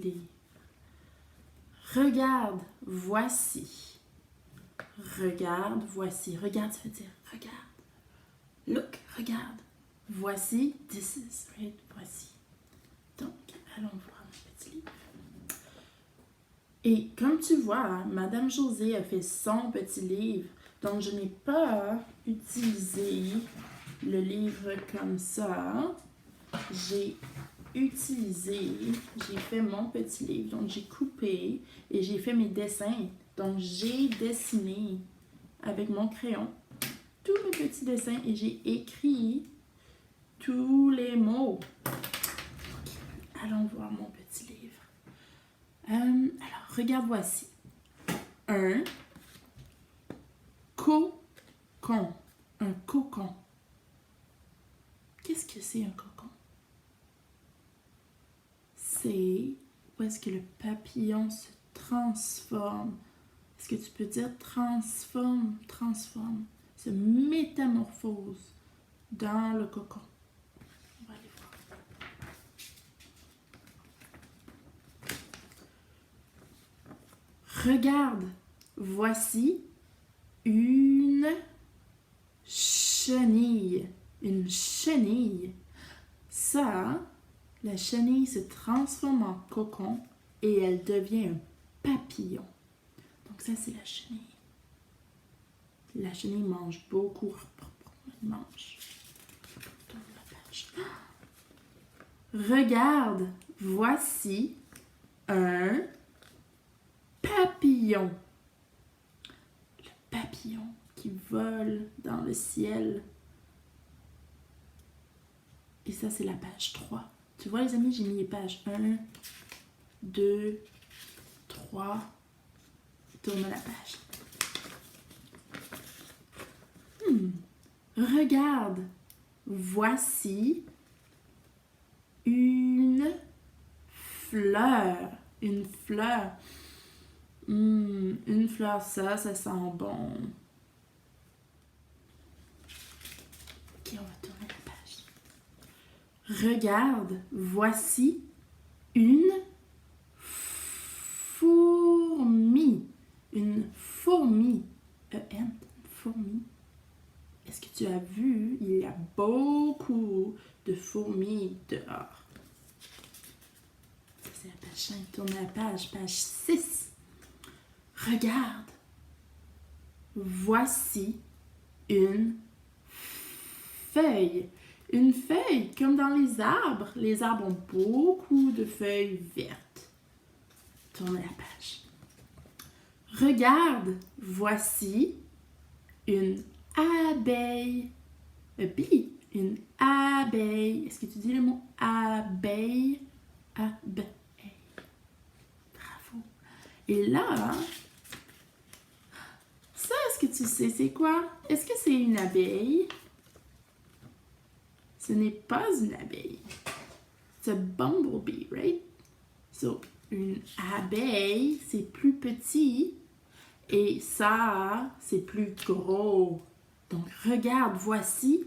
livre. Regarde, voici. Regarde, voici. Regarde, ça veut dire regarde. Look, regarde. Voici, this is, right? Voici. Donc, allons voir mon petit livre. Et comme tu vois, Madame Josée a fait son petit livre. Donc, je n'ai pas utilisé le livre comme ça. J'ai fait mon petit livre. Donc, j'ai coupé et j'ai fait mes dessins. Donc, j'ai dessiné avec mon crayon tous mes petits dessins et j'ai écrit tous les mots. Okay. Allons voir mon petit livre. Alors, regarde, voici. Un cocon. Un cocon. Qu'est-ce que c'est un cocon? C'est où est-ce que le papillon se transforme. Est-ce que tu peux dire transforme, se métamorphose dans le cocon. On va aller voir. Regarde, voici une chenille. Une chenille. Ça, la chenille se transforme en cocon et elle devient un papillon. Donc ça, c'est la chenille. La chenille mange beaucoup. Elle mange. Tourne la page. Regarde, voici un papillon. Le papillon qui vole dans le ciel. Et ça, c'est la page 3. Tu vois, les amis, j'ai mis les pages 1, 2, 3. Tourne la page. Regarde, voici une fleur. Une fleur. Une fleur, ça sent bon. Ok, on va tourner la page. Regarde, voici une fourmi. Une fourmi. E-N, fourmi. Est-ce que tu as vu? Il y a beaucoup de fourmis dehors. C'est la page 5. Tourne la page 6. Regarde. Voici une feuille. Une feuille, comme dans les arbres. Les arbres ont beaucoup de feuilles vertes. Tourne la page. Regarde, voici une abeille. A bee, une abeille. Est-ce que tu dis le mot abeille? Abeille. Bravo. Et là, ça, est-ce que tu sais c'est quoi? Est-ce que c'est une abeille? Ce n'est pas une abeille. C'est un bumblebee, right? So, une abeille, c'est plus petit. Et ça, c'est plus gros. Donc, regarde, voici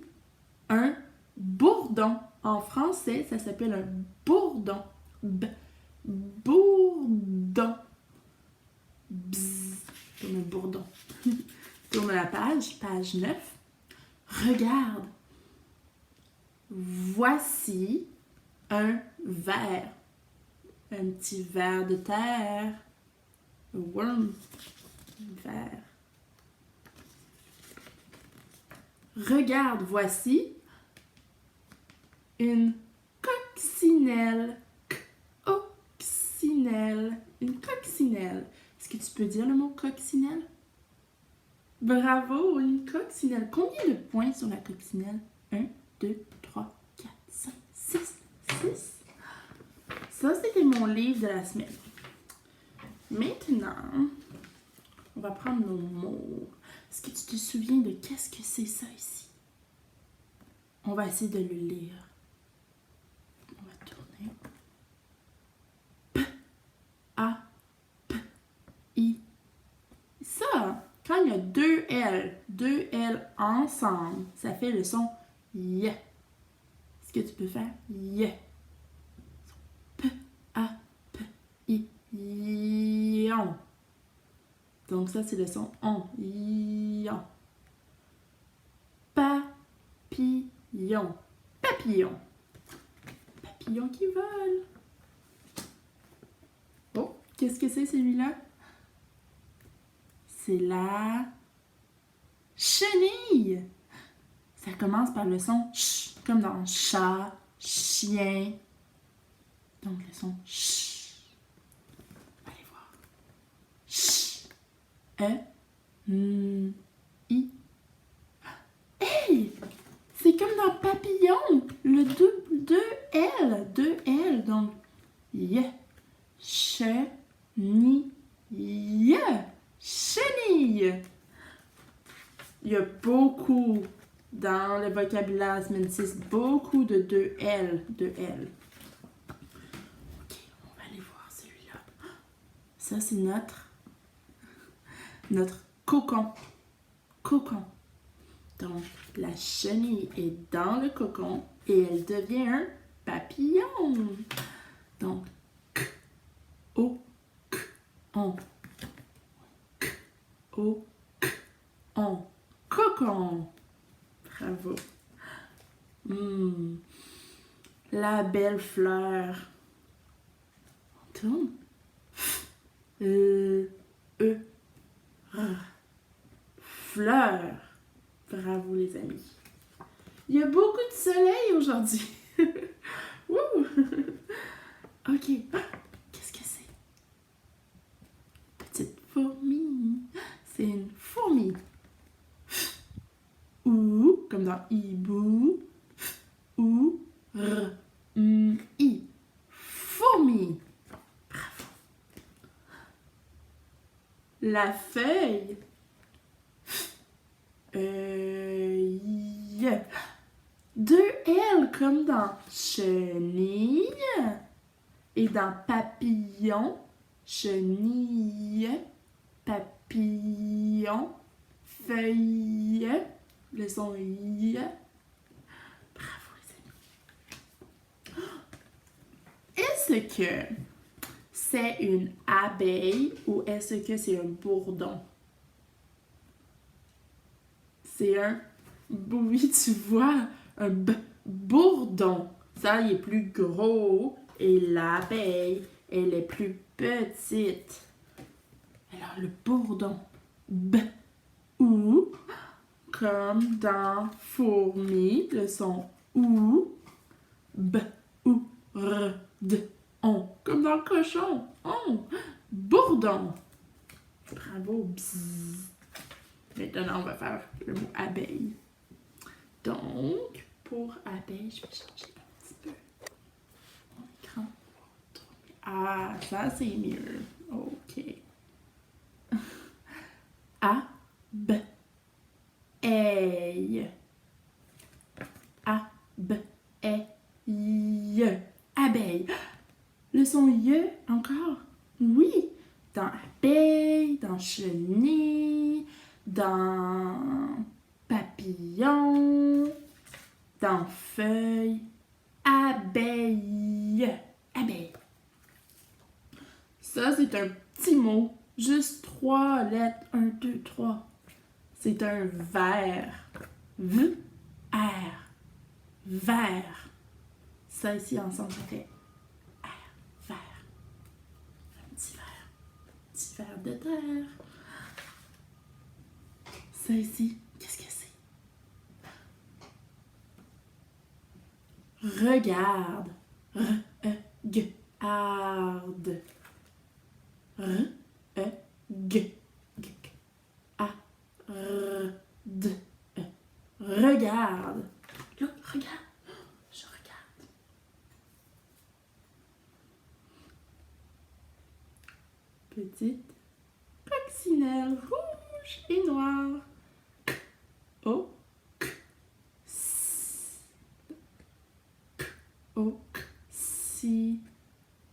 un bourdon. En français, ça s'appelle un bourdon. Bourdon. Bzz, comme un bourdon. Tourne la page 9. Regarde. Voici un ver. Un petit ver de terre. Un worm. Vert. Regarde, voici une coccinelle. Coccinelle. Une coccinelle. Est-ce que tu peux dire le mot coccinelle? Bravo, une coccinelle. Combien de points sur la coccinelle? 1, 2, 3, 4, 5, 6. 6. Ça, c'était mon livre de la semaine. Maintenant, on va prendre nos mots. Est-ce que tu te souviens de qu'est-ce que c'est ça ici? On va essayer de le lire. On va tourner. P-A-P-I. Ça, quand il y a deux L ensemble, ça fait le son Y. Est-ce que tu peux faire Y? P-A-P-I. Ion. Donc ça, c'est le son on. Ion. Papillon. Papillon. Papillon qui vole. Oh, qu'est-ce que c'est celui-là? C'est la chenille. Ça commence par le son ch, comme dans chat, chien. Donc le son ch. Allez voir. Ch. I. Hey! C'est comme dans papillon. Le deux L. Deux L. Donc, y. Chenille. Chenille. Il y a beaucoup dans le vocabulaire Asmentis, beaucoup de deux L. Deux L. Ok, on va aller voir celui-là. Ça, c'est notre cocon. Cocon. Donc, la chenille est dans le cocon et elle devient un papillon. Donc, k, o, k, on. K, o, k, on. Cocon. Bravo. La belle fleur. On tourne. Fleur. Bravo les amis. Il y a beaucoup de soleil aujourd'hui. Wouh! Ok. Qu'est-ce que c'est? Petite fourmi. C'est une fourmi. Ou, comme dans hibou. Ou, r, i. Fourmi. Bravo. La feuille. Deux L comme dans chenille et dans papillon. Chenille, papillon, feuille, le son y. Bravo les amis. Est-ce que c'est une abeille ou est-ce que c'est un bourdon? C'est un, oui, tu vois, un bourdon. Ça, il est plus gros et l'abeille, elle est plus petite. Alors, le bourdon, ou, comme dans fourmi, le son ou, ou, on, comme dans cochon, on, bourdon. Bravo, bzzz. Maintenant, on va faire le mot abeille. Donc, pour abeille, je vais changer un petit peu mon écran. Ah, ça c'est mieux. Ok. Abeille. Abeille. Abeille. Le son y encore? Oui. Dans abeille, dans chenille, dans papillon, dans feuille, abeille, abeille. Ça, c'est un petit mot, juste 3 lettres, 1, 2, 3. C'est un ver. V-R. Ver. Ça ici, ensemble, ça fait R, ver. Un petit ver. Petit ver de terre. Ça ici, qu'est-ce que c'est? Regarde. Regarde. Regarde. Look, regarde. Je regarde. Petite coccinelle rouge et noire. O, k, s, k, o, k, si,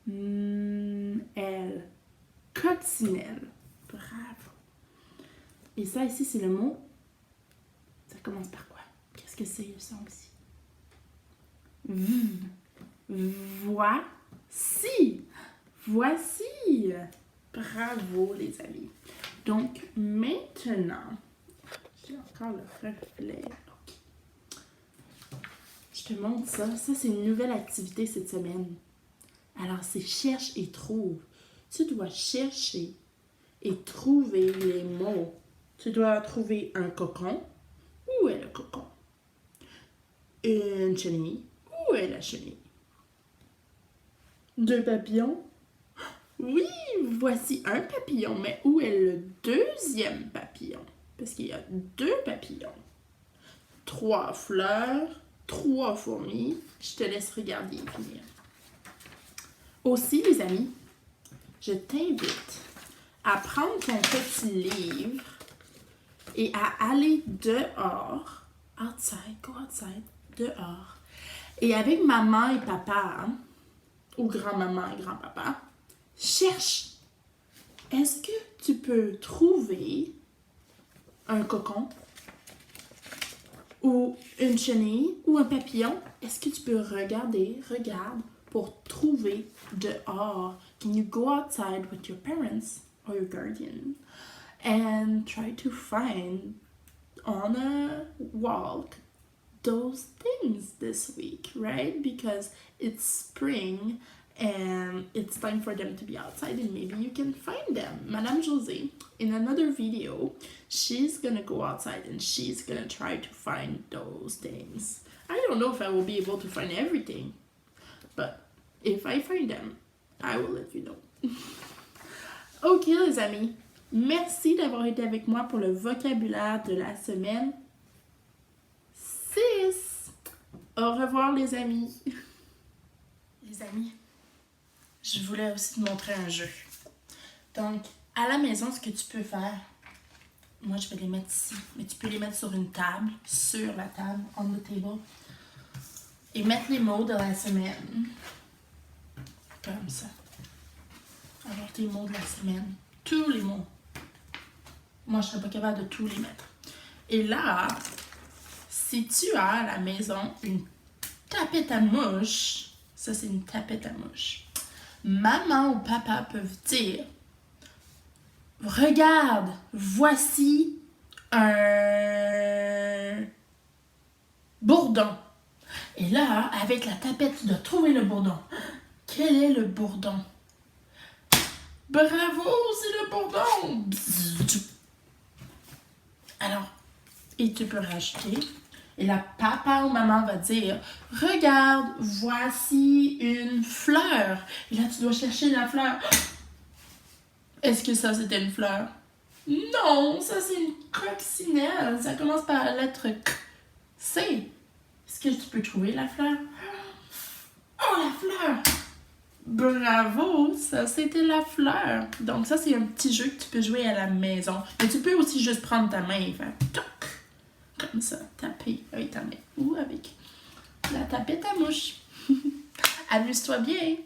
l. Coccinelle. Bravo. Et ça ici, c'est le mot. Ça commence par quoi? Qu'est-ce que c'est le son ici? Voici. Voici! Bravo, les amis. Donc, maintenant, j'ai encore le reflet. Je te montre ça. Ça, c'est une nouvelle activité cette semaine. Alors, c'est cherche et trouve. Tu dois chercher et trouver les mots. Tu dois trouver un cocon. Où est le cocon? Une chenille. Où est la chenille? Deux papillons. Oui, voici un papillon, mais où est le deuxième papillon? Parce qu'il y a deux papillons. Trois fleurs, trois fourmis. Je te laisse regarder et finir. Aussi, les amis, je t'invite à prendre ton petit livre et à aller dehors, outside, go outside, dehors. Et avec maman et papa, ou grand-maman et grand-papa, cherche. Est-ce que tu peux trouver un cocon ou une chenille ou un papillon? Est-ce que tu peux regarder, regarde, pour trouver dehors? Can you go outside with your parents or your guardian and try to find on a walk those things this week, right? Because it's spring and it's time for them to be outside and maybe you can find them. Madame José, in another video, she's gonna go outside and she's gonna try to find those things. I don't know if I will be able to find everything, but if I find them, I will let you know. Ok les amis, merci d'avoir été avec moi pour le vocabulaire de la semaine 6. Au revoir les amis. Les amis, je voulais aussi te montrer un jeu. Donc, à la maison, ce que tu peux faire, moi je vais les mettre ici, mais tu peux les mettre sur une table, sur la table, on the table, et mettre les mots de la semaine. Comme ça. Alors, tes mots de la semaine. Tous les mots. Moi, je ne serais pas capable de tous les mettre. Et là, si tu as à la maison une tapette à mouche, ça c'est une tapette à mouche, maman ou papa peuvent dire, regarde, voici un bourdon. Et là, avec la tapette, tu dois trouver le bourdon. Quel est le bourdon? Bravo, c'est le bourdon! Alors, et tu peux rajouter, et là, papa ou maman va dire, regarde, voici une fleur. Et là, tu dois chercher la fleur. Est-ce que ça, c'était une fleur? Non, ça, c'est une coccinelle. Ça commence par la lettre K. C. Est-ce que tu peux trouver la fleur? Oh, la fleur! Bravo, ça c'était la fleur. Donc ça c'est un petit jeu que tu peux jouer à la maison. Mais tu peux aussi juste prendre ta main et faire toc, comme ça, taper avec ta main ou avec la tapette à mouche. Amuse-toi bien.